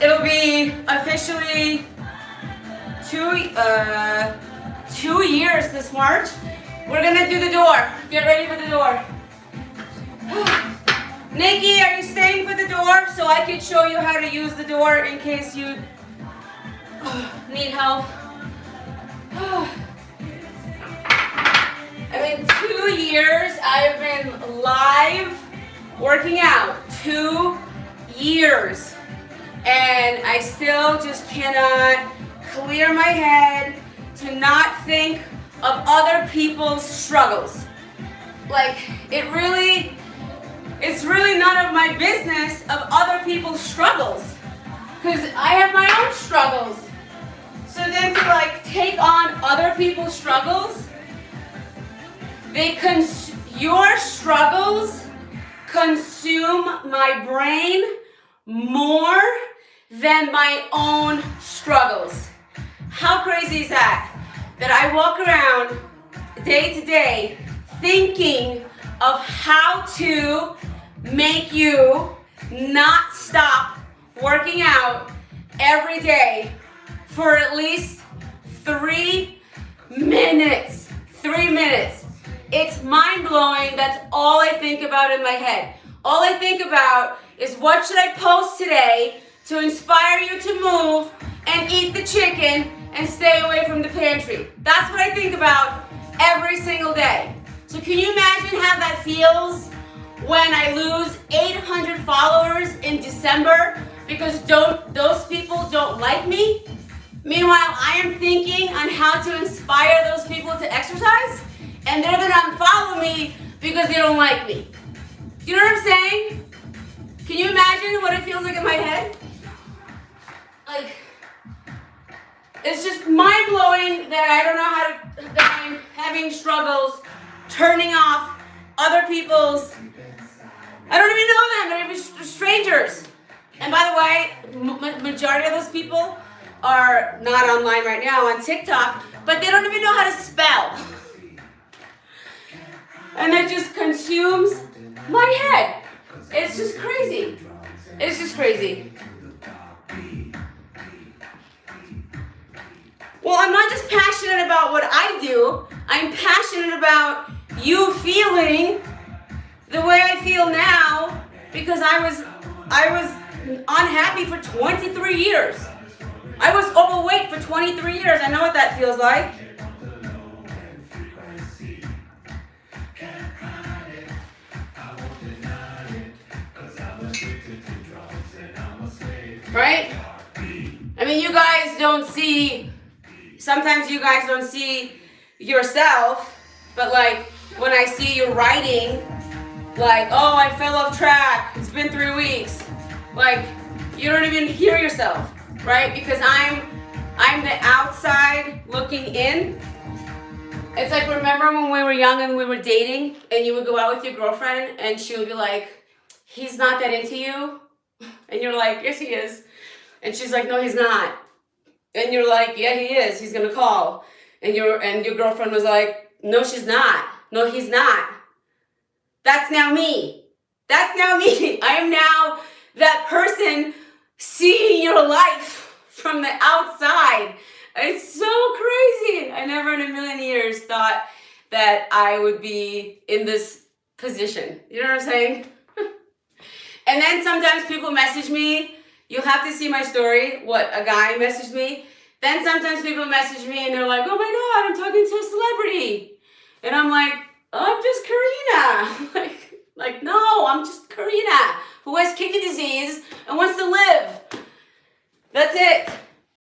It'll be officially 2 years this March. We're gonna do the door. Get ready for the door. Nikki, are you staying for the door so I can show you how to use the door in case you need help? 2 years I've been live working out. 2 years. And I still just cannot clear my head to not think of other people's struggles. It's really none of my business of other people's struggles, because I have my own struggles. So then to take on other people's struggles, your struggles consume my brain more than my own struggles. How crazy is that? That I walk around day to day thinking of how to make you not stop working out every day for at least 3 minutes. 3 minutes. It's mind-blowing. That's all I think about in my head. All I think about is what should I post today to inspire you to move and eat the chicken and stay away from the pantry. That's what I think about every single day. So can you imagine how that feels when I lose 800 followers in December because those people don't like me? Meanwhile, I am thinking on how to inspire those people to exercise, and they're gonna unfollow me because they don't like me. Do you know what I'm saying? Can you imagine what it feels like in my head? It's just mind-blowing that I don't know that I'm having struggles turning off other people's, I don't even know them, they're even strangers. And by the way, majority of those people are not online right now on TikTok, but they don't even know how to spell. And it just consumes my head. It's just crazy. It's just crazy. Well, I'm not just passionate about what I do. I'm passionate about you feeling the way I feel now, because I was unhappy for 23 years. I was overweight for 23 years. I know what that feels like. Right? You guys don't see, sometimes you guys don't see yourself, but when I see you writing, oh, I fell off track, it's been 3 weeks, you don't even hear yourself, right? Because I'm the outside looking in. It's remember when we were young and we were dating and you would go out with your girlfriend and she would be like, he's not that into you? And you're like, yes, he is. And she's like, no, he's not. And you're like, yeah, he is. He's gonna call. And your girlfriend was like, no, she's not. No, he's not. That's now me. That's now me. I am now that person seeing your life from the outside. It's so crazy. I never in a million years thought that I would be in this position. You know what I'm saying? And then sometimes people message me. You'll have to see my story, what a guy messaged me. Then sometimes people message me and they're like, oh my God, I'm talking to a celebrity. And I'm like, I'm just Karina. No, I'm just Karina who has kidney disease and wants to live. That's it.